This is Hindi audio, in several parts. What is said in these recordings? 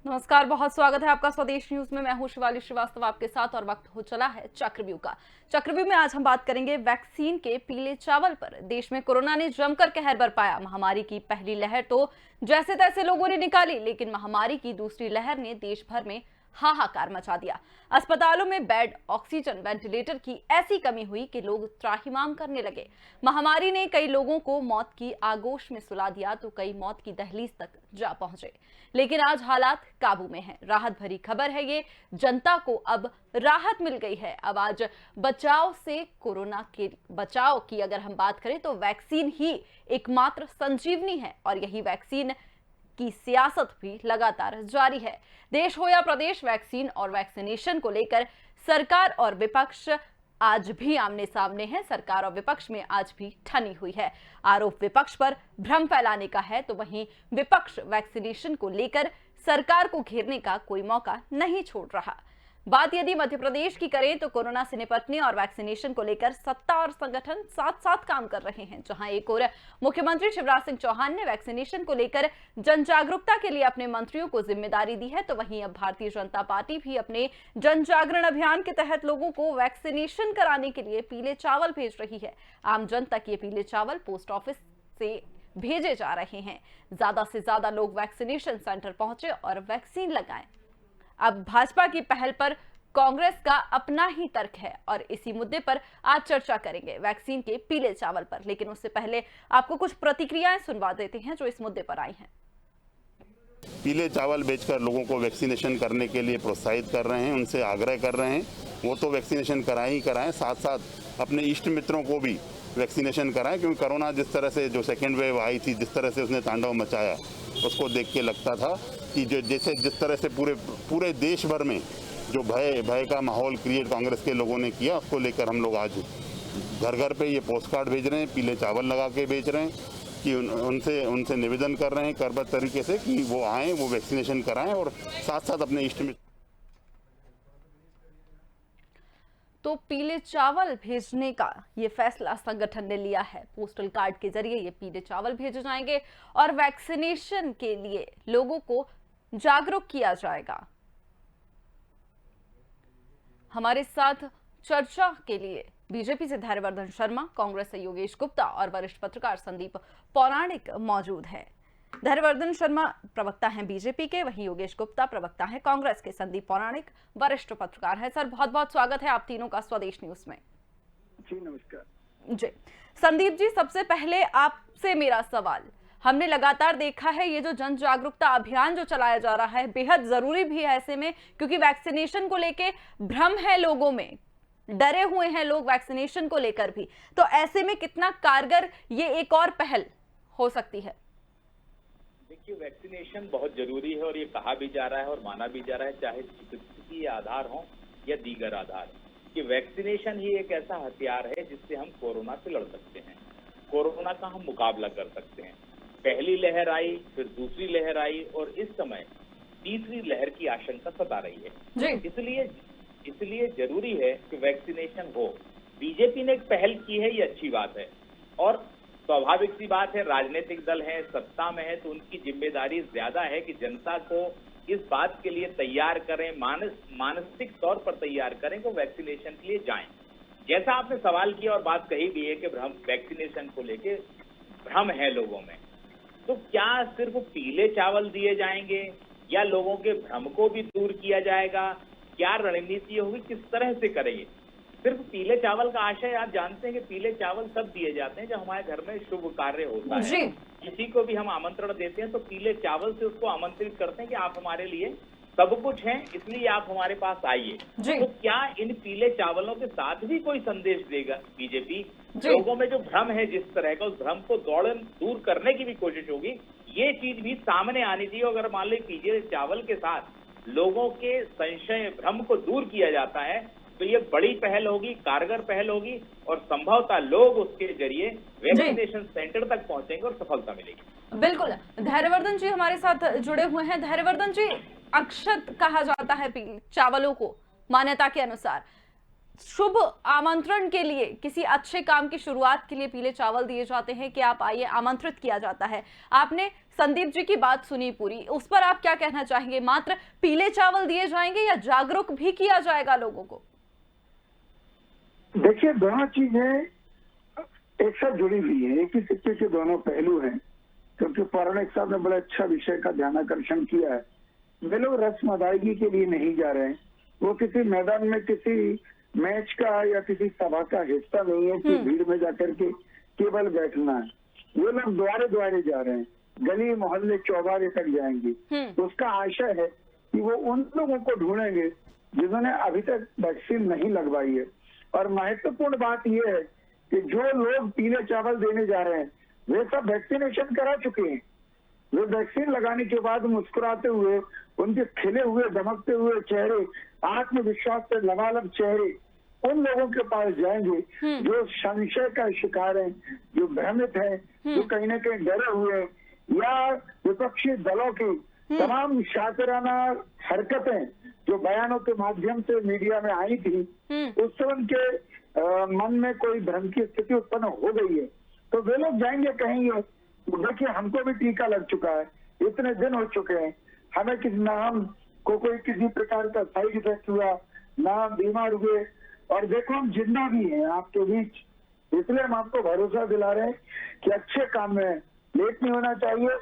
नमस्कार, बहुत स्वागत है आपका स्वदेश न्यूज में। मैं हूं शिवाली श्रीवास्तव आपके साथ और वक्त हो चला है चक्रव्यूह का। चक्रव्यूह में आज हम बात करेंगे वैक्सीन के पीले चावल पर। देश में कोरोना ने जमकर कहर बरपाया। महामारी की पहली लहर तो जैसे तैसे लोगों ने निकाली, लेकिन महामारी की दूसरी लहर ने देश भर में हाहाकार मचा दिया। अस्पतालों में बेड, ऑक्सीजन, वेंटिलेटर की ऐसी कमी हुई कि लोग त्राहिमाम करने लगे। महामारी ने कई लोगों को मौत की आगोश में सुला दिया तो कई मौत की दहलीज तक जा पहुंचे, लेकिन आज हालात काबू में हैं। राहत भरी खबर है ये, जनता को अब राहत मिल गई है। अब आज बचाव से कोरोना के बचाव की अगर हम बात करें तो वैक्सीन ही एकमात्र संजीवनी है और यही वैक्सीन की सियासत भी लगातार जारी है। देश हो या प्रदेश, वैक्सीन और वैक्सीनेशन को लेकर सरकार और विपक्ष आज भी आमने सामने है। सरकार और विपक्ष में आज भी ठनी हुई है। आरोप विपक्ष पर भ्रम फैलाने का है तो वहीं विपक्ष वैक्सीनेशन को लेकर सरकार को घेरने का कोई मौका नहीं छोड़ रहा। बात यदि मध्य प्रदेश की करें तो कोरोना से निपटने और वैक्सीनेशन को लेकर सत्ता और संगठन साथ साथ काम कर रहे हैं। जहां एक ओर मुख्यमंत्री शिवराज सिंह चौहान ने वैक्सीनेशन को लेकर जन जागरूकता के लिए अपने मंत्रियों को जिम्मेदारी दी है, तो वहीं अब भारतीय जनता पार्टी भी अपने जन जागरण अभियान के तहत लोगों को वैक्सीनेशन कराने के लिए पीले चावल भेज रही है। आम जन तक ये पीले चावल पोस्ट ऑफिस से भेजे जा रहे हैं। ज्यादा से ज्यादा लोग वैक्सीनेशन सेंटर पहुंचे और वैक्सीन लगाएं। अब भाजपा की पहल पर कांग्रेस का अपना ही तर्क है और इसी मुद्दे पर आज चर्चा करेंगे, वैक्सीन के पीले चावल पर। लेकिन उससे पहले आपको कुछ प्रतिक्रियाएं सुनवा देते हैं जो इस मुद्दे पर आई हैं। पीले चावल बेचकर लोगों को वैक्सीनेशन करने के लिए प्रोत्साहित कर रहे हैं, उनसे आग्रह कर रहे हैं वो तो वैक्सीनेशन कराएं ही कराएं, साथ साथ अपने इष्ट मित्रों को भी वैक्सीनेशन कराएं, क्योंकि कोरोना जिस तरह से जो सेकेंड वेव आई थी, जिस तरह से उसने तांडव मचाया, उसको देख के लगता था कि जिस तरह से पूरे देश भर में जो भय का माहौल क्रिएट कांग्रेस के लोगों ने किया, उसको लेकर हम लोग आज घर घर पे ये पोस्ट कार्ड भेज रहे हैं, पीले चावल लगा के बेच रहे हैं कि उनसे निवेदन कर रहे हैं करबद्ध तरीके से कि वो आएँ, वो वैक्सीनेशन कराएं और साथ साथ अपने इष्ट मित्र। तो पीले चावल भेजने का ये फैसला संगठन ने लिया है। पोस्टल कार्ड के जरिए ये पीले चावल भेजे जाएंगे और वैक्सीनेशन के लिए लोगों को जागरूक किया जाएगा। हमारे साथ चर्चा के लिए बीजेपी से धैर्यवर्धन शर्मा, कांग्रेस से योगेश गुप्ता और वरिष्ठ पत्रकार संदीप पौराणिक मौजूद हैं। धैर्यवर्धन शर्मा प्रवक्ता हैं बीजेपी के, वहीं योगेश गुप्ता प्रवक्ता हैं कांग्रेस के। संदीप पौराणिक वरिष्ठ पत्रकार हैं। सर, बहुत बहुत स्वागत है आप तीनों का स्वदेश न्यूज में। जी नमस्कार। जी संदीप जी, सबसे पहले आपसे मेरा सवाल, हमने लगातार देखा है ये जो जन जागरूकता अभियान जो चलाया जा रहा है बेहद जरूरी भी है ऐसे में, क्योंकि वैक्सीनेशन को लेके भ्रम है लोगों में, डरे हुए हैं लोग वैक्सीनेशन को लेकर भी। तो ऐसे में कितना कारगर ये एक और पहल हो सकती है? देखिए, वैक्सीनेशन बहुत जरूरी है और ये कहा भी जा रहा है और माना भी जा रहा है, चाहे चिकित्सकीय आधार हो या दीगर आधार, कि वैक्सीनेशन ही एक ऐसा हथियार है जिससे हम कोरोना से लड़ सकते हैं, कोरोना का हम मुकाबला कर सकते हैं। पहली लहर आई, फिर दूसरी लहर आई और इस समय तीसरी लहर की आशंका सता रही है। इसलिए जरूरी है कि वैक्सीनेशन हो। बीजेपी ने एक पहल की है, ये अच्छी बात है और स्वाभाविक सी बात है, राजनीतिक दल है, सत्ता में है, तो उनकी जिम्मेदारी ज्यादा है कि जनता को इस बात के लिए तैयार करें, मानसिक तौर पर तैयार करें कि वैक्सीनेशन के लिए जाएं। जैसा आपने सवाल किया और बात कही भी है कि वैक्सीनेशन को लेके भ्रम है लोगों में, तो क्या सिर्फ पीले चावल दिए जाएंगे या लोगों के भ्रम को भी दूर किया जाएगा? क्या रणनीति होगी, किस तरह से करेंगे? सिर्फ पीले चावल का आशय, आप जानते हैं कि पीले चावल तब दिए जाते हैं जब हमारे घर में शुभ कार्य होता है, किसी को भी हम आमंत्रण देते हैं तो पीले चावल से उसको आमंत्रित करते हैं कि आप हमारे लिए सब कुछ हैं, इसलिए आप हमारे पास आइए। तो क्या इन पीले चावलों के साथ भी कोई संदेश देगा बीजेपी? लोगों में जो भ्रम है जिस तरह का, उस भ्रम को दूर करने की भी कोशिश होगी, ये चीज भी सामने आनी चाहिए। अगर मान लो पीले चावल के साथ लोगों के संशय, भ्रम को दूर किया जाता है तो ये बड़ी पहल होगी, कारगर पहल होगी और संभवतः लोग उसके जरिए वैक्सीनेशन सेंटर तक पहुंचेंगे और सफलता मिलेगी। बिल्कुल। धैर्यवर्धन जी हमारे साथ जुड़े हुए हैं। धैर्यवर्धन जी, अक्षत कहा जाता है चावलों को मान्यता के अनुसार, शुभ आमंत्रण के लिए, किसी अच्छे काम की शुरुआत के लिए पीले चावल दिए जाते हैं कि आप आइए, आमंत्रित किया जाता है। आपने संदीप जी की बात सुनी पूरी, उस पर आप क्या कहना चाहेंगे? मात्र पीले चावल दिए जाएंगे या जागरूक भी किया जाएगा लोगों को? देखिए, दोनों चीजें एक साथ जुड़ी हुई है, एक ही सिक्के के दोनों पहलू हैं। क्योंकि पौराणिक साहब ने बड़ा अच्छा विषय का ध्यानाकर्षण किया है। वे लोग रस्म अदायगी के लिए नहीं जा रहे हैं, वो किसी मैदान में किसी मैच का या किसी सभा का हिस्सा नहीं है कि भीड़ में जाकर के केवल बैठना है। वो लोग द्वारे द्वारे जा रहे हैं, गली मोहल्ले चौबारे तक जाएंगे। उसका आशय है कि वो उन लोगों को ढूंढेंगे जिन्होंने अभी तक वैक्सीन नहीं लगवाई है। और महत्वपूर्ण बात यह है कि जो लोग पीले चावल देने जा रहे हैं वे सब वैक्सीनेशन करा चुके हैं। वे वैक्सीन लगाने के बाद मुस्कुराते हुए, उनके खिले हुए दमकते हुए चेहरे, आत्मविश्वास से लबालब चेहरे उन लोगों के पास जाएंगे जो संशय का शिकार हैं, जो भ्रमित हैं, जो कहीं ना कहीं डरे हुए हैं, या विपक्षी दलों की तमाम शातिराना हरकतें जो बयानों के माध्यम से मीडिया में आई थी, उससे उनके मन में कोई भ्रम की स्थिति उत्पन्न हो गई है। तो वे लोग जाएंगे, कहेंगे देखिए हमको भी टीका लग चुका है, इतने दिन हो चुके हैं, हमें कोई किसी प्रकार का साइड इफेक्ट हुआ ना, हम बीमार हुए, और देखो हम जिंदा भी हैं आपके बीच। इसलिए हम आपको भरोसा दिला रहे हैं कि अच्छे काम में लेट नहीं होना चाहिए।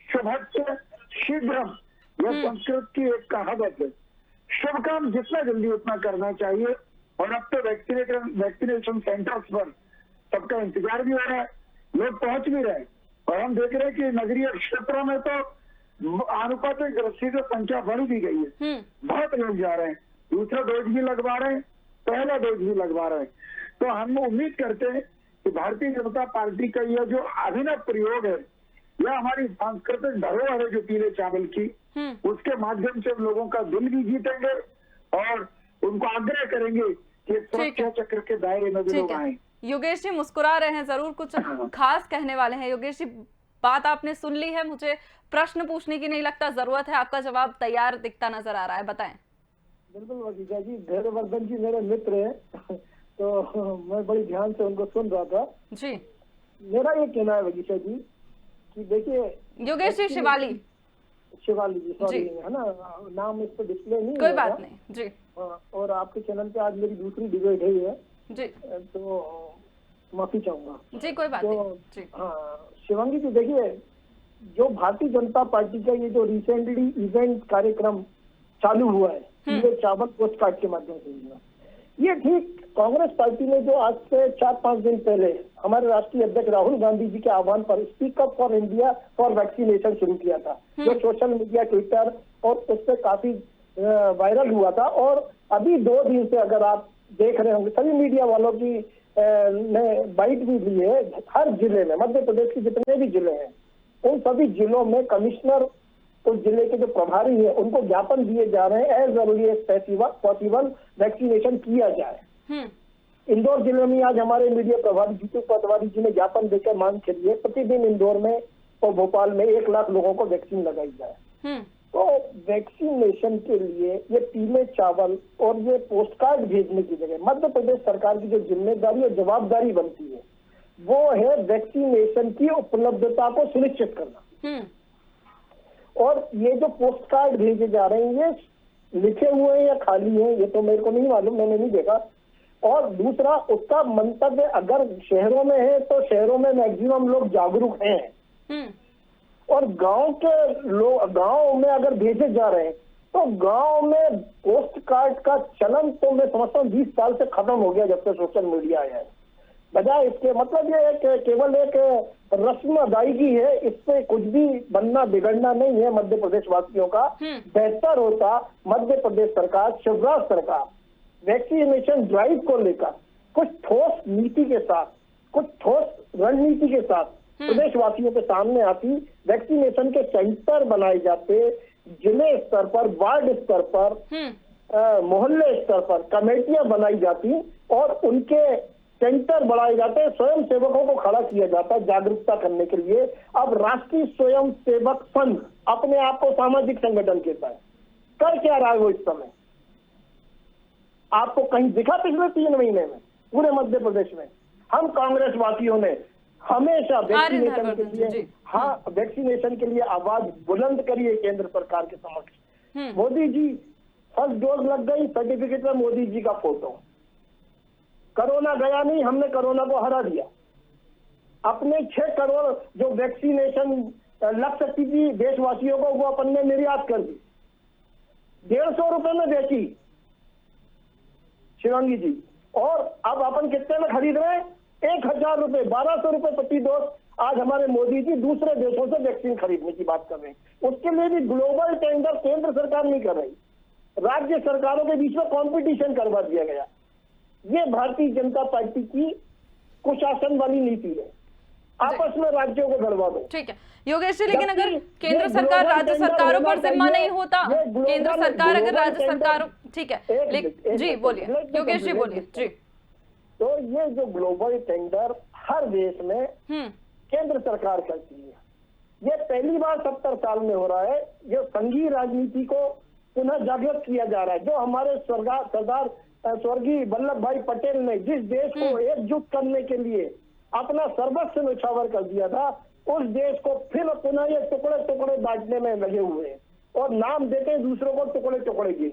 शुभस्य शीघ्रम, यह संस्कृत की एक कहावत है। शुभ काम जितना जल्दी उतना करना चाहिए। और अब तो वैक्सीनेशन सेंटर्स पर सबका इंतजार भी हो रहा है, लोग पहुंच भी रहे हैं। और हम देख रहे हैं कि नगरीय क्षेत्रों में तो आनुपातिक दृष्टि से संख्या बढ़ भी गई है, बहुत लोग जा रहे हैं, दूसरा डोज भी लगवा रहे हैं, पहला डोज भी लगवा रहे हैं। तो हम उम्मीद करते हैं कि भारतीय जनता पार्टी का यह जो अभिनव प्रयोग है, यह हमारी सांस्कृतिक धरोहर है जो पीले चावल की, उसके माध्यम से हम लोगों का दिल भी जीतेंगे और उनको आग्रह करेंगे कि सुरक्षा चक्र के दायरे में भी लोग आए। योगेश जी मुस्कुरा रहे हैं, जरूर कुछ खास कहने वाले हैं। योगेश जी, बात आपने सुन ली है, मुझे प्रश्न पूछने की नहीं लगता जरूरत है, आपका जवाब तैयार दिखता नजर आ रहा है, बताएं। बिल्कुल वजीजा जी, धैर्यवर्धन जी मेरे मित्र हैं तो मैं बड़ी ध्यान से उनको सुन रहा था जी। मेरा ये कहना है वजीजा जी कि देखिए, योगेश जी शिवाली जी सॉरी, है ना, नाम इस पर डिस्प्ले नहीं, कोई बात नहीं जी। और आपके चैनल पे आज मेरी दूसरी डिबेट है ये जी, तो माफी चाहूंगा जी, कोई बात नहीं जी। हाँ शिवांगी जी, देखिए जो भारतीय जनता पार्टी का ये जो रिसेंटली इवेंट कार्यक्रम चालू हुआ है पीले चावल पोस्ट कार्ड के माध्यम से, ये ठीक कांग्रेस पार्टी ने जो आज से 4-5 दिन पहले हमारे राष्ट्रीय अध्यक्ष राहुल गांधी जी के आह्वान पर speak up for India for vaccination शुरू किया था, जो सोशल मीडिया, ट्विटर और उस पर काफी वायरल हुआ था। और अभी 2 दिन से अगर आप देख रहे होंगे, सभी मीडिया वालों की ने बाइट भी दी है, हर जिले में, मध्य प्रदेश के जितने भी जिले हैं उन सभी जिलों में कमिश्नर, उस जिले के जो प्रभारी है उनको ज्ञापन दिए जा रहे हैं, as early as possible vaccination किया जाए। इंदौर जिले में आज हमारे मीडिया प्रभारी जीतू पटवारी जी ने ज्ञापन देकर मांग करी है प्रतिदिन इंदौर में और भोपाल में 1 लाख लोगों को वैक्सीन लगाई जाए। तो वैक्सीनेशन के लिए ये पीले चावल और ये पोस्ट कार्ड भेजने की जगह मध्य प्रदेश सरकार की जो जिम्मेदारी और जवाबदारी बनती है वो है वैक्सीनेशन की उपलब्धता को सुनिश्चित करना। और ये जो पोस्ट कार्ड भेजे जा रहे हैं ये लिखे हुए हैं या खाली हैं ये तो मेरे को नहीं मालूम, मैंने नहीं देखा। और दूसरा उसका मंतव्य अगर शहरों में है तो शहरों में मैक्सिमम लोग जागरूक हैं, और गांव के लोग गांव में अगर भेजे जा रहे हैं तो गांव में पोस्ट कार्ड का चलन तो मैं समझता हूँ 20 साल से खत्म हो गया जब से सोशल मीडिया आया है। बजाय इसके मतलब ये है कि केवल एक रस्म अदायगी है, इससे कुछ भी बनना बिगड़ना नहीं है मध्य प्रदेश वासियों का। बेहतर होता मध्य प्रदेश सरकार, शिवराज सरकार वैक्सीनेशन ड्राइव को लेकर कुछ ठोस नीति के साथ, कुछ ठोस रणनीति के साथ प्रदेशवासियों के सामने आती, वैक्सीनेशन के सेंटर बनाए जाते, जिले स्तर पर, वार्ड स्तर पर, मोहल्ले स्तर पर कमेटियां बनाई जाती और उनके सेंटर बढ़ाए जाते, स्वयं सेवकों को खड़ा किया जाता जागरूकता करने के लिए। अब राष्ट्रीय स्वयं सेवक संघ अपने आप को सामाजिक संगठन कहता है, कर क्या रहा है वो इस समय? आपको कहीं दिखा पिछले 3 महीने में पूरे मध्य प्रदेश में? हम कांग्रेस वासियों ने हमेशा वैक्सीनेशन के हर्षवर्धन जी। लिए, हाँ, वैक्सीनेशन के लिए आवाज बुलंद करिए केंद्र सरकार के समक्ष। मोदी जी, फर्स्ट डोज लग गई, सर्टिफिकेट में मोदी जी का फोटो। कोरोना गया नहीं, हमने कोरोना को हरा दिया। अपने 6 करोड़ जो वैक्सीनेशन लग सकती थी देशवासियों को, वो अपन ने निर्यात कर दी, 150 रुपए में बेची शिवांगी जी। और अब अपन कितने में खरीद रहे हैं? 1000 रुपए, 1200 रुपए प्रति डोज। आज हमारे मोदी जी दूसरे देशों से वैक्सीन खरीदने की बात कर रहे हैं। उसके लिए भी ग्लोबल टेंडर केंद्र सरकार नहीं कर रही, राज्य सरकारों के बीच में कंपटीशन करवा दिया गया। ये भारतीय जनता पार्टी की कुशासन वाली नीति है। आपस में राज्यों को गड़वा दो। ठीक है योगेश जी, लेकिन अगर जबकि केंद्र ये सरकार ग्लोबल राज्य टेंडर सरकारों पर होना जिम्मा चाहिए। नहीं होता, ये ग्लोबल- केंद्र सरकार अगर ग्लोबल राज्य टेंडर- सरकारों, ठीक है, एक जी मिनट, बोलिए एक योगेश जी, मिनट, बोलिए जी। तो ये जो ग्लोबल टेंडर हर देश में केंद्र सरकार करती है, ये पहली बार 70 साल में हो रहा है। ये संघीय राजनीति को पुनः जागृत किया जा रहा है। जो हमारे सरदार स्वर्गीय वल्लभ भाई पटेल ने जिस देश को एकजुट करने के लिए अपना सर्वस्व न्यौछावर कर दिया था, उस देश को फिर पुनः ये टुकड़े टुकड़े बांटने में लगे हुए हैं और नाम देते हैं दूसरों को टुकड़े टुकड़े के।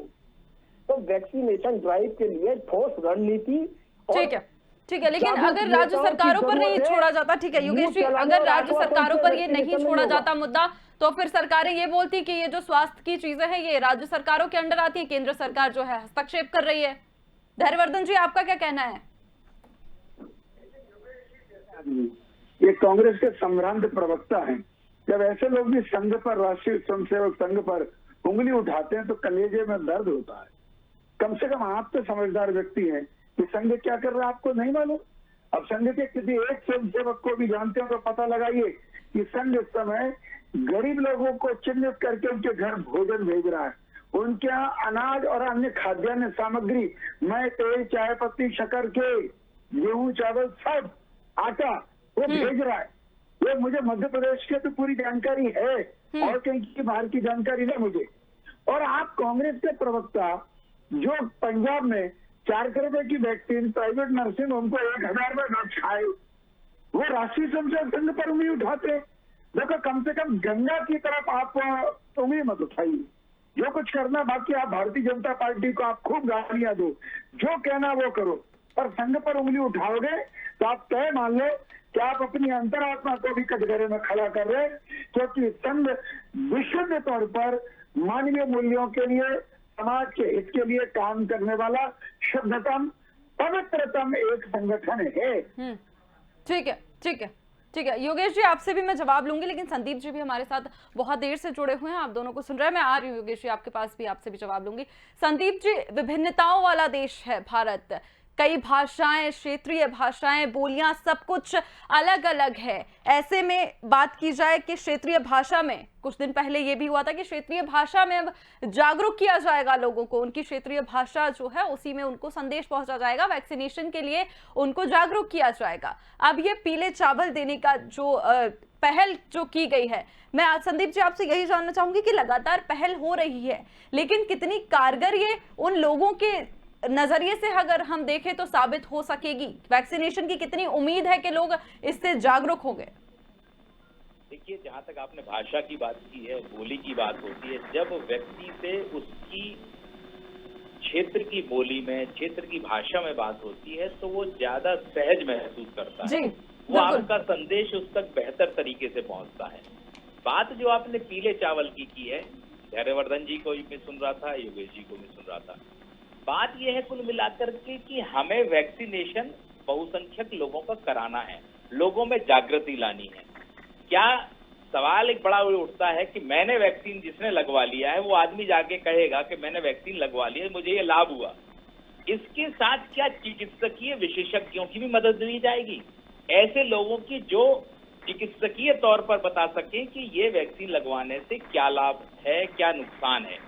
तो वैक्सीनेशन ड्राइव के लिए ठोस रणनीति, ठीक है, ठीक है, लेकिन जागरूक अगर राज्य नेताओं की सरकारों पर नहीं जरूरत है। छोड़ा जाता, ठीक है योगेश जी, मुंह चलाने अगर और राज्य आश्वासन सरकारों से पर ये नहीं वैक्सीनेशन छोड़ा नहीं जाता होगा। मुद्दा, तो फिर सरकारें ये बोलती कि ये जो स्वास्थ्य की चीजें हैं ये राज्य सरकारों के अंडर आती है, केंद्र सरकार जो है हस्तक्षेप कर रही है। धैर्यवर्धन जी, आपका क्या कहना है? ये कांग्रेस के संभ्रांत प्रवक्ता हैं। जब ऐसे लोग भी संघ पर, राष्ट्रीय स्वयंसेवक संघ पर उंगली उठाते हैं तो कलेजे में दर्द होता है। कम से कम आप तो समझदार व्यक्ति हैं कि संघ क्या कर रहा है आपको नहीं मालूम। अब संघ के किसी एक स्वयंसेवक को भी जानते हो तो पता लगाइए कि संघ इस समय गरीब लोगों को चिन्हित करके उनके घर भोजन भेज रहा है। उनके यहाँ अनाज और अन्य खाद्यान्न सामग्री, मैं तेल, चाय पत्ती, शक्कर के, गेहूं, चावल, सब आटा वो भेज रहा है। ये मुझे मध्य प्रदेश की तो पूरी जानकारी है और कहीं की बाहर की जानकारी नहीं मुझे। और आप कांग्रेस के प्रवक्ता जो पंजाब में 4 करोड़ रुपए की वैक्सीन प्राइवेट नर्सिंग होम को 1000 में न खाए, वो राष्ट्रीय स्वयंसेवक संघ पर उंगली उठाते। देखो, कम से कम गंगा की तरफ आप उंगली मत उठाइए। जो कुछ करना बाकी आप भारतीय जनता पार्टी को आप खूब गालियां दो, जो कहना वो करो, पर संघ पर उंगली उठाओगे तो आप तय मान लो कि आप अपनी अंतरात्मा को भी कटघरे में खड़ा कर रहे हैं। क्योंकि संघ विशुद्ध तौर पर मानवीय मूल्यों के लिए, समाज के हित के लिए काम करने वाला शुद्धतम, पवित्रतम एक संगठन है। ठीक है, ठीक है, ठीक है योगेश जी, आपसे भी मैं जवाब लूंगी, लेकिन संदीप जी भी हमारे साथ बहुत देर से जुड़े हुए हैं, आप दोनों को सुन रहे हैं। मैं आ रही हूँ योगेश जी आपके पास भी, आपसे भी जवाब लूंगी। संदीप जी, विभिन्नताओं वाला देश है भारत, कई भाषाएं, क्षेत्रीय भाषाएं, बोलियां, सब कुछ अलग अलग है। ऐसे में बात की जाए कि क्षेत्रीय भाषा में, कुछ दिन पहले ये भी हुआ था कि क्षेत्रीय भाषा में अब जागरूक किया जाएगा लोगों को, उनकी क्षेत्रीय भाषा जो है उसी में उनको संदेश पहुंचा जाएगा, वैक्सीनेशन के लिए उनको जागरूक किया जाएगा। अब ये पीले चावल देने का जो पहल जो की गई है, मैं आज संदीप जी आपसे यही जानना चाहूंगी कि लगातार पहल हो रही है, लेकिन कितनी कारगर ये उन लोगों के नजरिए से अगर हम देखें तो साबित हो सकेगी? वैक्सीनेशन की कितनी उम्मीद है कि लोग इससे जागरूक होंगे? देखिए, जहाँ तक आपने भाषा की बात की है, बोली की बात होती है, जब व्यक्ति से उसकी क्षेत्र की बोली में, क्षेत्र की भाषा में बात होती है तो वो ज्यादा सहज महसूस करता है। वो आपका संदेश उस तक बेहतर तरीके से पहुंचता है। बात जो आपने पीले चावल की है, धैर्यवर्धन जी को मैं सुन रहा था, योगेश जी को मैं सुन रहा था। बात यह है कुल मिलाकर के कि हमें वैक्सीनेशन बहुसंख्यक लोगों का कराना है, लोगों में जागृति लानी है। क्या सवाल एक बड़ा उठता है कि मैंने वैक्सीन जिसने लगवा लिया है वो आदमी जाके कहेगा कि मैंने वैक्सीन लगवा लिया, मुझे ये लाभ हुआ। इसके साथ क्या चिकित्सकीय विशेषज्ञों की भी मदद ली जाएगी, ऐसे लोगों की जो चिकित्सकीय तौर पर बता सके कि ये वैक्सीन लगवाने से क्या लाभ है, क्या नुकसान है।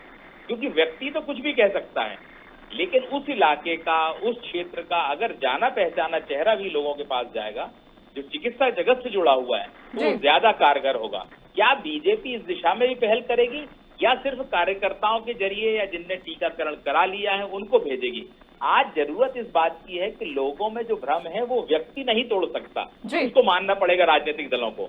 क्योंकि व्यक्ति तो कुछ भी कह सकता है, लेकिन उस इलाके का, उस क्षेत्र का अगर जाना पहचाना चेहरा भी लोगों के पास जाएगा, जो चिकित्सा जगत से जुड़ा हुआ है, वो ज्यादा कारगर होगा। क्या बीजेपी इस दिशा में भी पहल करेगी या सिर्फ कार्यकर्ताओं के जरिए या जिनने टीकाकरण करा लिया है उनको भेजेगी? आज जरूरत इस बात की है कि लोगों में जो भ्रम है वो व्यक्ति नहीं तोड़ सकता, जी। उसको मानना पड़ेगा राजनीतिक दलों को।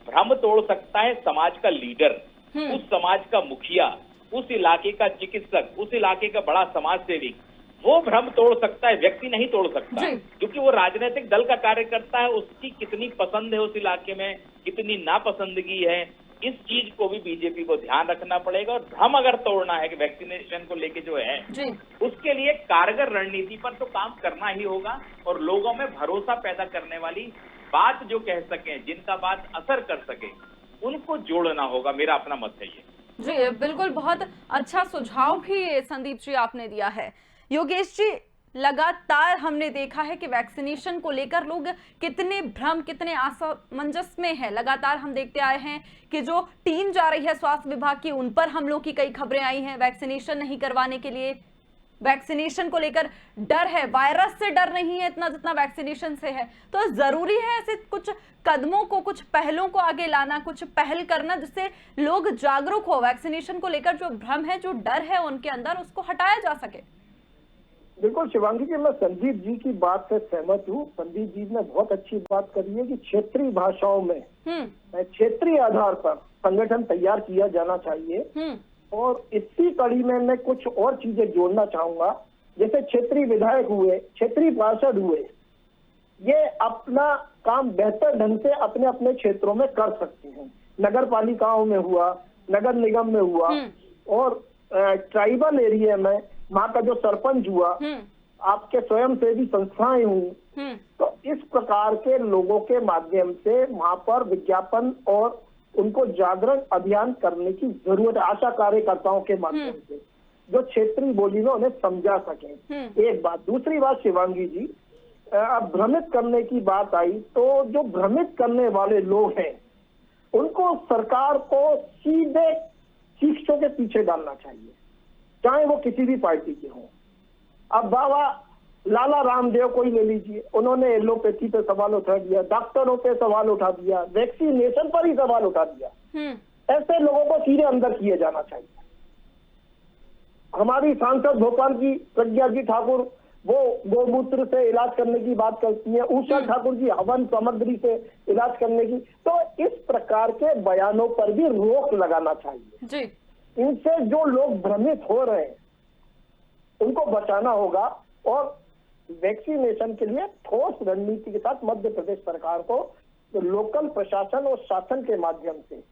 भ्रम तोड़ सकता है समाज का लीडर, उस समाज का मुखिया, उस इलाके का चिकित्सक, उस इलाके का बड़ा समाज सेवी, वो भ्रम तोड़ सकता है, व्यक्ति नहीं तोड़ सकता। जी। क्योंकि वो राजनीतिक दल का कार्य करता है, उसकी कितनी पसंद है उस इलाके में, कितनी नापसंदगी है, इस चीज को भी बीजेपी को ध्यान रखना पड़ेगा। और भ्रम अगर तोड़ना है कि वैक्सीनेशन को लेके जो है जी। उसके लिए कारगर रणनीति पर तो काम करना ही होगा और लोगों में भरोसा पैदा करने वाली बात जो कह सके, जिनका बात असर कर सके, उनको जोड़ना होगा। मेरा अपना मत है ये। जी बिल्कुल, बहुत अच्छा सुझाव भी संदीप जी आपने दिया है। योगेश जी, लगातार हमने देखा है कि वैक्सीनेशन को लेकर लोग कितने भ्रम, कितने असमंजस में है। लगातार हम देखते आए हैं कि जो टीम जा रही है स्वास्थ्य विभाग की, उन पर हमलों की कई खबरें आई हैं वैक्सीनेशन नहीं करवाने के लिए। वैक्सीनेशन को लेकर डर है, वायरस से डर नहीं है इतना जितना वैक्सीनेशन से है। तो जरूरी है ऐसे कुछ कदमों को, कुछ पहलों को आगे लाना, कुछ पहल करना जिससे लोग जागरूक हो, वैक्सीनेशन को लेकर जो भ्रम है, जो डर है उनके अंदर, उसको हटाया जा सके। बिल्कुल शिवांगी जी, मैं संदीप जी की बात से सहमत हूँ। संदीप जी ने बहुत अच्छी बात करी है कि क्षेत्रीय भाषाओं में क्षेत्रीय आधार पर संगठन तैयार किया जाना चाहिए। और इसी कड़ी में मैं कुछ और चीजें जोड़ना चाहूंगा। जैसे क्षेत्रीय विधायक हुए, क्षेत्रीय पार्षद हुए, ये अपना काम बेहतर ढंग से अपने अपने क्षेत्रों में कर सकते हैं। नगर पालिकाओं में हुआ, नगर निगम में हुआ, और ट्राइबल एरिया में वहाँ का जो सरपंच हुआ, आपके स्वयंसेवी संस्थाएं हुई, तो इस प्रकार के लोगों के माध्यम से वहाँ पर विज्ञापन और उनको जागरण अभियान करने की जरूरत है। आशा कार्यकर्ताओं के माध्यम से जो क्षेत्रीय बोली में उन्हें समझा सकें। एक बात। दूसरी बात शिवांगी जी, अब भ्रमित करने की बात आई, तो जो भ्रमित करने वाले लोग हैं उनको सरकार को सीधे शिक्षकों के पीछे डालना चाहिए, चाहे वो किसी भी पार्टी के हों। अब बाबा लाला रामदेव को ही ले लीजिए, उन्होंने एलोपैथी पे सवाल उठा दिया, डॉक्टरों पे सवाल उठा दिया, वैक्सीनेशन पर ही सवाल उठा दिया। ऐसे लोगों को सीधे अंदर किए जाना चाहिए। हमारी सांसद भोपाल की प्रज्ञा जी ठाकुर, वो गोमूत्र से इलाज करने की बात करती है, उषा ठाकुर जी हवन सामग्री से इलाज करने की। तो इस प्रकार के बयानों पर भी रोक लगाना चाहिए जी। इनसे जो लोग भ्रमित हो रहे हैं उनको बचाना होगा। और वैक्सीनेशन के लिए ठोस रणनीति के साथ मध्य प्रदेश सरकार को तो लोकल प्रशासन और शासन के माध्यम से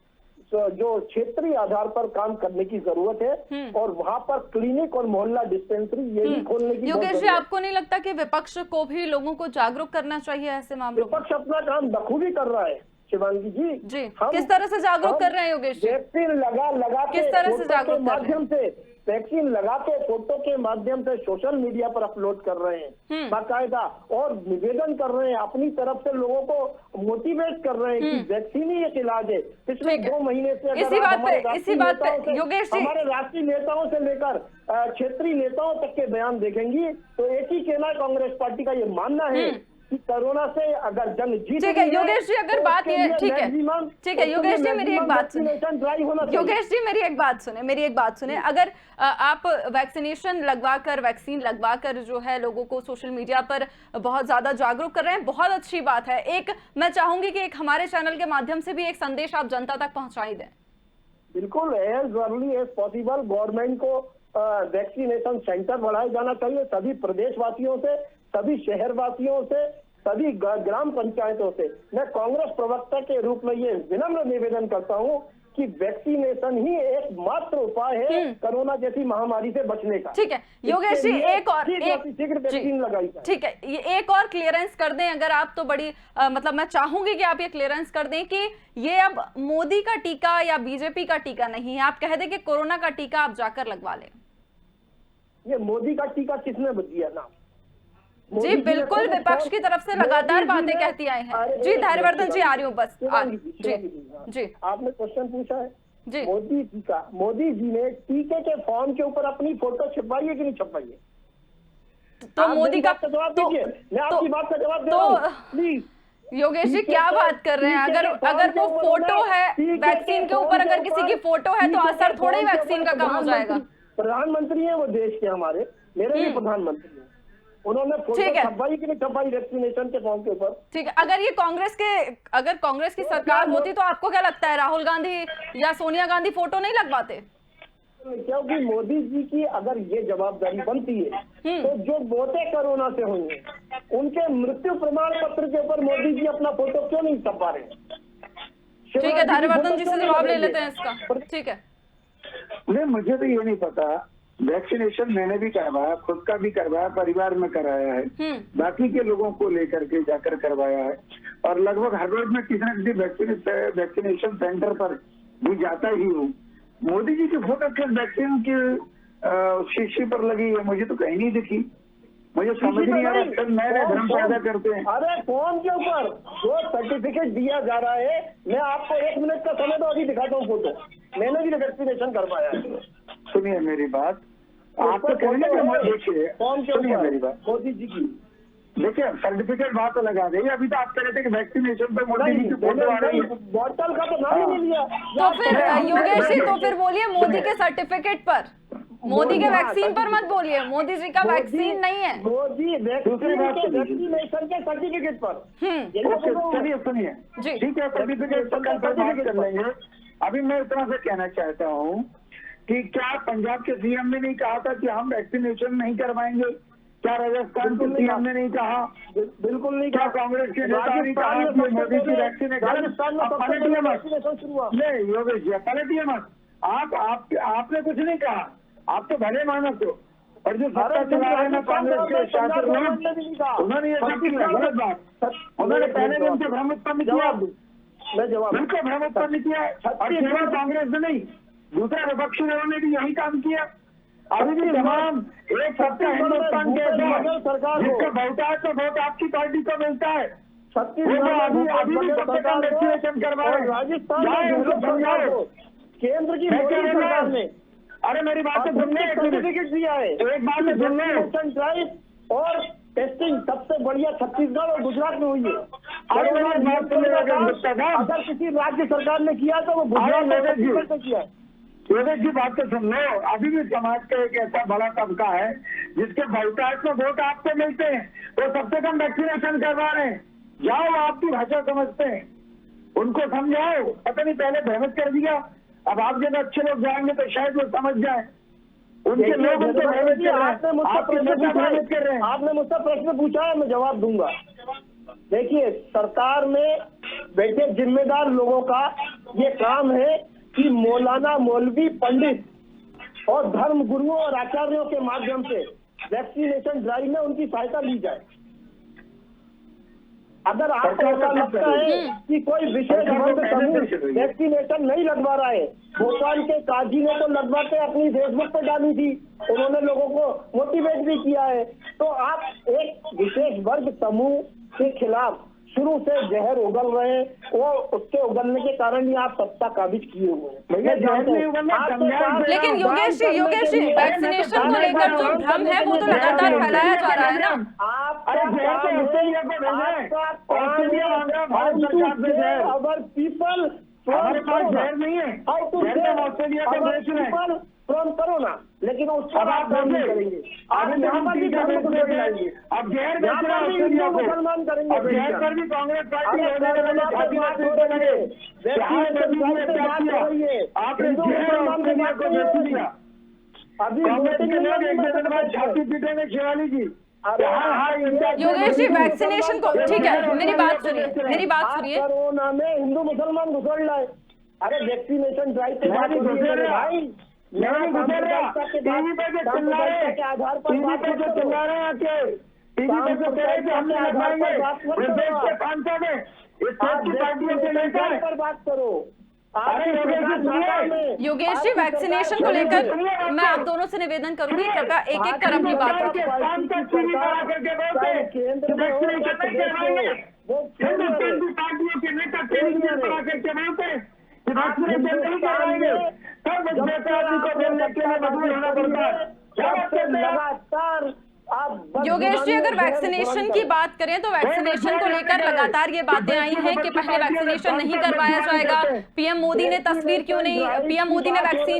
जो क्षेत्रीय आधार पर काम करने की जरूरत है। और वहां पर क्लिनिक और मोहल्ला डिस्पेंसरी ये भी खोलने की। योगेश जी, आपको नहीं लगता कि विपक्ष को भी लोगों को जागरूक करना चाहिए ऐसे मामलों में? विपक्ष अपना काम बखूबी कर रहा है शिवांगी जी। जी, किस तरह से जागरूक कर रहे हैं योगेश जी? वैक्सीन लगा किस तरह से जागरूक कर रहे हैं? वैक्सीन लगा के फोटो के माध्यम से सोशल मीडिया पर अपलोड कर रहे हैं बाकायदा, और निवेदन कर रहे हैं, अपनी तरफ से लोगों को मोटिवेट कर रहे हैं कि वैक्सीन ही एक इलाज है। पिछले 2 महीने से इसी बात पे योगेश जी, हमारे राष्ट्रीय नेताओं से लेकर क्षेत्रीय नेताओं तक के बयान देखेंगी तो एक ही कहना है कांग्रेस पार्टी का, ये मानना है कि कोरोना से अगर जंग जीत, ठीक है योगेश जी, अगर बात ये ठीक है योगेश जी, मेरी एक बात सुने। योगेश जी, मेरी एक बात सुने। अगर आप वैक्सीनेशन लगवाकर, वैक्सीन लगवाकर जो है लोगों को सोशल मीडिया पर बहुत ज्यादा जागरूक कर रहे हैं, बहुत अच्छी बात है। एक मैं चाहूंगी कि एक हमारे चैनल के माध्यम से भी एक संदेश आप जनता तक पहुंचाई दें। बिल्कुल, as early as possible government को वैक्सीनेशन सेंटर बढ़ाया जाना चाहिए। सभी प्रदेशवासियों से, सभी शहरवासियों से, सभी ग्राम पंचायतों से मैं कांग्रेस प्रवक्ता के रूप में ये विनम्र निवेदन करता हूं कि वैक्सीनेशन ही एकमात्र उपाय है कोरोना जैसी महामारी से बचने का। ठीक है योगेश जी, एक वैक्सीन लगाई जाए। ठीक है, ये एक और क्लियरेंस कर दें अगर आप, तो बड़ी मतलब मैं चाहूंगी कि आप ये क्लियरेंस कर दें कि ये अब मोदी का टीका या बीजेपी का टीका नहीं है। आप कह दें कि कोरोना का टीका आप जाकर लगवा लें। ये मोदी का टीका किसने दिया ना? जी बिल्कुल, विपक्ष की तरफ से लगातार बातें कहती आए हैं। जी धैर्यवर्धन जी, आ रही हूँ बस। जी आपने क्वेश्चन पूछा है जी, मोदी टीका, मोदी जी ने टीके के फॉर्म के ऊपर अपनी फोटो छपवाई है कि नहीं छपवाई है? तो मोदी का जवाब दीजिए। मैं आपकी बात का जवाब दे रहा हूं, प्लीज। योगेश जी क्या बात कर रहे हैं? अगर वो फोटो है वैक्सीन के ऊपर, अगर किसी की फोटो है तो असर थोड़ा ही वैक्सीन का कम हो जाएगा। प्रधानमंत्री है वो देश के, हमारे मेरे भी प्रधानमंत्री है। उन्होंने फोटो ठीक है। छपवाई कि नहीं छपवाई वैक्सीनेशन के फॉर्म के ऊपर? ठीक है, अगर कांग्रेस की सरकार होती तो आपको क्या लगता है राहुल गांधी या सोनिया गांधी फोटो नहीं लगवाते? क्योंकि मोदी जी की अगर ये जवाबदारी बनती है तो जो मौतें कोरोना से हुई हैं उनके मृत्यु प्रमाण पत्र के ऊपर मोदी जी अपना फोटो क्यों नहीं छपा रहे? ठीक है, धार्यवर्धन जी से जवाब ले लेते हैं इसका। ठीक है, नहीं, मुझे तो ये नहीं पता। वैक्सीनेशन मैंने भी करवाया, खुद का भी करवाया, परिवार में कराया है, बाकी के लोगों को लेकर के जाकर करवाया है, और लगभग हर रोज मैं किसी न किसी वैक्सीनेशन सेंटर पर भी जाता ही हूँ। मोदी जी की फोटो किस वैक्सीन की शीशी पर लगी है मुझे तो कहीं नहीं दिखी। मुझे समझ नहीं आ रहा, सब नए नए भ्रम पैदा करते हैं। अरे फॉर्म के ऊपर जो सर्टिफिकेट दिया जा रहा है, मैं आपको 1 मिनट का समय दो, अभी दिखाता हूँ फोटो। मैंने भी वैक्सीनेशन करवाया है। सुनिए मेरी बात, आप तो कहेंगे कि मैं देखिए, फॉर्म के सुनिए मेरी ऊपर बात, मोदी जी की देखिए सर्टिफिकेट बात तो लगा देगी। अभी तो आप कह रहे थे कि वैक्सीनेशन पे मोदी जी की फोटो आ रही है। बॉटल का तो नाम ही नहीं लिया। तो फिर योगेश जी, तो फिर बोलिए मोदी के सर्टिफिकेट पर, मोदी के वैक्सीन पर मत बोलिए, मोदी जी का वैक्सीन नहीं है। मोदी वैक्सीनेशन के सर्टिफिकेट पर। चलिए सुनिए, जी। ठीक है, सर्टिफिकेट पर कल पर बात कर लेंगे। अभी मैं इतना से कहना चाहता हूँ कि क्या पंजाब के सीएम ने नहीं कहा था कि हम वैक्सीनेशन नहीं करवाएंगे? क्या राजस्थान के सीएम ने नहीं कहा? बिल्कुल नहीं। क्या कांग्रेस के नेता ने कहा कि मोदी जी वैक्सीनेशन? राजस्थान में पलटिए मत, वैक्सीनेशन शुरू हुआ। नहीं योगेश जी पलटिए मत। आपने कुछ नहीं कहा, आप तो भले मानस हो, और जो सत्ता चला रहे हैं कांग्रेस के शासक लोग, उन्होंने ये सब किया गलत बात। उन्होंने पहले दिन से भ्रम उत्पन्न किया, मैं जवाब बिल्कुल भ्रम उत्पन्न किया, और केवल कांग्रेस ने नहीं, दूसरे विपक्षी दलों ने भी यही काम किया। अभी भी तमाम एक सप्ताह हिंदुस्तान के अंदर जिसका बहुतायत तो वोट आपकी पार्टी को मिलता है, अभी भी वैक्सीनेशन करवा रहे हैं। राजस्थान केंद्र की सरकार ने, अरे मेरी बात तो सुनने, सर्टिफिकेट दिया है। एक बात तो सुनने, ड्राइव और टेस्टिंग सबसे बढ़िया छत्तीसगढ़ और गुजरात में हुई है। अगर किसी राज्य सरकार ने किया तो वो गुजरात में छत्तीसगढ़ से किया है। योगेश जी बात तो सुन लो, अभी भी समाज का एक ऐसा बड़ा तबका है जिसके बहुतायत में वोट आपको मिलते हैं, वो सबसे कम वैक्सीनेशन करवा रहे हैं। जाओ, आपकी भाषा समझते हैं, उनको समझाओ। पता नहीं पहले भ्रमित कर दिया, अब आप जब अच्छे लोग जाएंगे तो शायद वो समझ जाए। उनके लोग उनको भ्रमित कर रहे हैं। आपने मुझसे प्रश्न पूछा है, मैं जवाब दूंगा। देखिए, सरकार में बैठे जिम्मेदार लोगों का ये काम है कि मौलाना, मौलवी, पंडित और धर्म गुरुओं और आचार्यों के माध्यम से वैक्सीनेशन ड्राइव में उनकी सहायता ली जाए। अगर आपको ऐसा लगता है कि कोई विशेष वर्ग समूह वैक्सीनेशन नहीं लगवा रहा है, भोपाल के काजी ने तो लगवा के अपनी फेसबुक पे डाली थी, उन्होंने लोगों को मोटिवेट भी किया है, तो आप एक विशेष वर्ग समूह के खिलाफ शुरू से जहर उगल रहे हैं, वो उसके उगलने के कारण ही आप सत्ता काबिज किए हुए हैं। लेकिन योगेश जी वैक्सीनेशन को लेकर जो भ्रम है वो तो लगातार फैलाया जा रहा है ना। अगर पीपल नहीं है, ऑस्ट्रेलिया का देश है फ्रॉम कोरोना, लेकिन उस पर आप नहीं करेंगे। आप यहाँ पर भी धर्म को लेकर आएंगे, अब गैर मुसलमान करेंगे, अब गैर पर भी कांग्रेस पार्टी आपने छाती पीटेंगे शिवाली जी। योगेश जी वैक्सीनेशन को, ठीक है, मेरी बात सुनिए। कोरोना में हिंदू मुसलमान घुसड़ लाए। अरे वैक्सीनेशन ड्राइव से बात हो रही है भाई, नहीं गुजर रहा, टीवी पे जो चिल्ला रहे हैं, टीवी पे जो चिल्ला रहे हैं आके, टीवी पे जो कह रहे कि हमने लगवाएंगे देश के 500 में, इस देश की पार्टियों से लेकर पर बात करो। योगेश जी वैक्सीनेशन को लेकर मैं आप दोनों से निवेदन करूंगी, कृपया एक एक कर अपनी बात रखें। हिंदुस्तान की पार्टियों के नेता टीवी पर बना करके बोलते हैं कि वैक्सीनेशन नहीं करवाएंगे, तब को बोलने के लिए मजबूर होना पड़ता है। लगातार योगेश जी अगर वैक्सीनेशन की बात करें तो वैक्सीनेशन को लेकर लगातार ये बातें आई हैं कि पहले वैक्सीनेशन नहीं करवाया जाएगा। पीएम मोदी ने वैक्सीन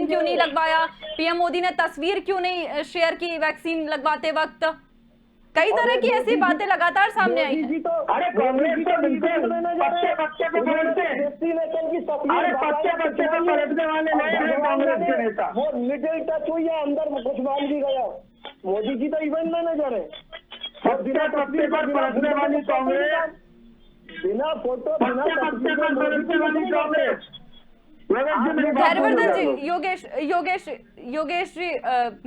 क्यों नहीं लगवाया, पीएम मोदी ने तस्वीर क्यों नहीं शेयर की वैक्सीन लगवाते वक्त? कई तरह की ऐसी बातें लगातार सामने आई मोदी जी हैं। तो अरे कांग्रेस तो बिल्कुल पत्ते पत्ते पे पलटते हैं। वैक्सीनेशन की तस्वीर अरे पत्ते पे पलटने वाले नहीं हैं कांग्रेस के नेता। वो मिडिल टच हुई है, अंदर कुछ मान भी गया। मोदी जी तो इवेंट मैनेजर है। पत्ते पत्ते पर पलटने वाली कांग्रेस, बिना फोटो बिना पत्ते पर पलटने वाली कांग्रेस। हरिवर्धन जी, योगेश जी,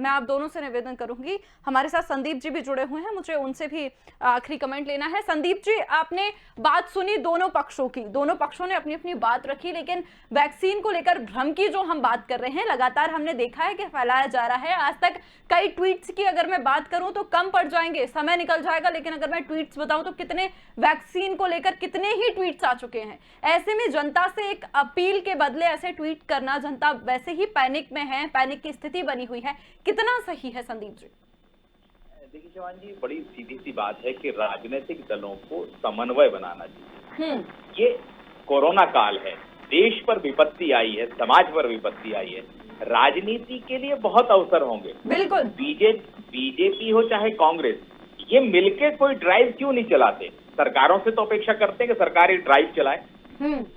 मैं आप दोनों से निवेदन करूंगी, हमारे साथ संदीप जी भी जुड़े हुए हैं, मुझे उनसे भी आखिरी कमेंट लेना है। संदीप जी, आपने बात सुनी दोनों पक्षों की, दोनों पक्षों ने अपनी अपनी बात रखी, लेकिन वैक्सीन को लेकर भ्रम की जो हम बात कर रहे हैं, लगातार हमने देखा है कि फैलाया जा रहा है। आज तक कई ट्वीट्स की अगर मैं बात करूं तो कम पड़ जाएंगे, समय निकल जाएगा, लेकिन अगर मैं ट्वीट्स बताऊं तो कितने वैक्सीन को लेकर कितने ही ट्वीट्स आ चुके हैं। ऐसे में जनता से एक अपील के बदले ऐसे ट्वीट करना, जनता वैसे ही पैनिक में है, पैनिक की स्थिति बनी हुई है, कितना सही है संदीप जी? देखिए चौहान जी, बड़ी सीधी सी बात है कि राजनीतिक दलों को समन्वय बनाना चाहिए। ये कोरोना काल है, देश पर विपत्ति आई है, समाज पर विपत्ति आई है, राजनीति के लिए बहुत अवसर होंगे। बिल्कुल। बीजेपी हो चाहे कांग्रेस, ये मिलके कोई ड्राइव क्यों नहीं चलाते? सरकारों से तो अपेक्षा करते हैं कि सरकार एक ड्राइव चलाए।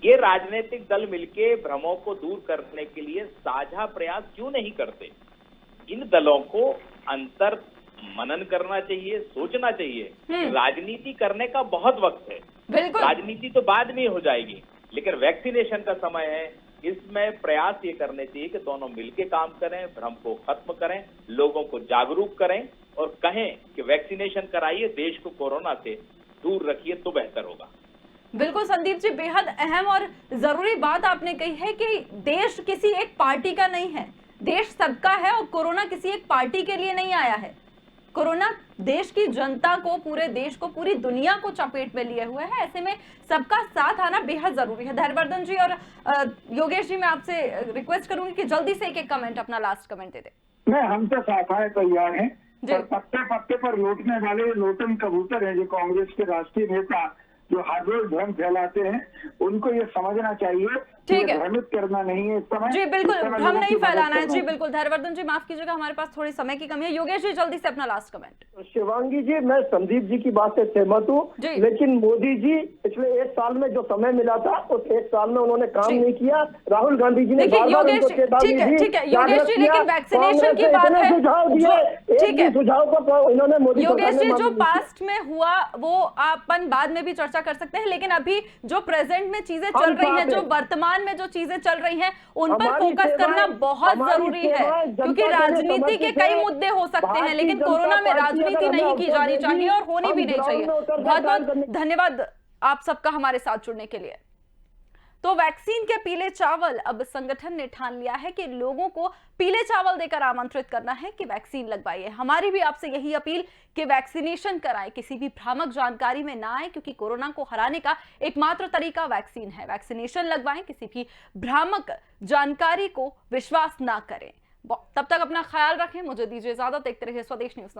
ये राजनीतिक दल मिलके भ्रमों को दूर करने के लिए साझा प्रयास क्यों नहीं करते? इन दलों को अंतर मनन करना चाहिए, सोचना चाहिए। राजनीति करने का बहुत वक्त है, बिल्कुल। राजनीति तो बाद में हो जाएगी, लेकिन वैक्सीनेशन का समय है। इसमें प्रयास ये करने चाहिए कि दोनों मिलके काम करें, भ्रम को खत्म करें, लोगों को जागरूक करें और कहें कि वैक्सीनेशन कराइए, देश को कोरोना से दूर रखिए तो बेहतर होगा। बिल्कुल संदीप जी, बेहद अहम और जरूरी बात आपने कही है कि देश किसी एक पार्टी का नहीं है, देश सबका है और कोरोना किसी एक पार्टी के लिए नहीं आया है। कोरोना देश की जनता को, पूरे देश को, पूरी दुनिया को चपेट में लिए हुए है। ऐसे में सबका साथ आना बेहद जरूरी है। हरिवर्धन जी और योगेश जी, मैं आपसे रिक्वेस्ट करूंगी कि जल्दी से एक एक कमेंट, अपना लास्ट कमेंट दे दें। नहीं, हम तो साथ आए तैयार हैं। जी। पर पत्ते पत्ते पर लौटने वाले नोटन कबूतर हैं जो कांग्रेस के राष्ट्रीय नेता, जो हर रोज भ्रम फैलाते हैं, उनको ये समझना चाहिए कि ठीक है। भ्रमित करना नहीं है इस समय। जी बिल्कुल, इस समय भ्रम लोगों नहीं की मदद फैलाना है। करना जी बिल्कुल। हरिवर्धन जी माफ कीजिएगा, हमारे पास थोड़ी समय की कमी है। योगेश जी जल्दी से अपना लास्ट कमेंट। शिवांगी जी, मैं संदीप जी की बात से सहमत हूँ, जी। लेकिन मोदी जी पिछले एक साल में जो समय मिला था उस एक साल में उन्होंने काम जी। नहीं किया। राहुल गांधी जी ने देखिए बार-बार योगेश उनको जी, चेतावनी दी, ठीक है योगेश जागृत जी, किया। लेकिन वैक्सीनेशन कांग्रेस की ने बात इतने है सुझाव दिए, जो ठीक एक है भी सुझाव को इन्होंने मोदी सरकार योगेश ने जी, मान जो ली। पास्ट में हुआ वो अपन बाद में भी चर्चा कर सकते हैं, लेकिन अभी जो प्रेजेंट में चीजें चल रही हैं, जो वर्तमान में जो चीजें चल रही हैं, उन पर हमारी फोकस सेवाएं- करना बहुत हमारी जरूरी है, सेवाएं जनता क्योंकि के लिए राजनीति के समर्पित कई है। मुद्दे हो सकते हैं, भारतीय लेकिन जनता कोरोना में पार्टी राजनीति अगर नहीं हमें की अवसर जानी देगी, चाहिए और होनी हम भी नहीं ग्राउंड चाहिए। में उतर बहुत काम बहुत करने- धन्यवाद आप सबका हमारे साथ जुड़ने के लिए। तो वैक्सीन के पीले चावल, अब संगठन ने ठान लिया है कि लोगों को पीले चावल देकर आमंत्रित करना है कि वैक्सीन लगवाइए। हमारी भी आपसे यही अपील कि वैक्सीनेशन कराएं, किसी भी भ्रामक जानकारी में ना आए, क्योंकि कोरोना को हराने का एकमात्र तरीका वैक्सीन है। वैक्सीनेशन लगवाएं, किसी भी भ्रामक जानकारी को विश्वास ना करें। तब तक अपना ख्याल रखें, मुझे दीजिए इजाजत। देखते रहिए स्वदेश न्यूज।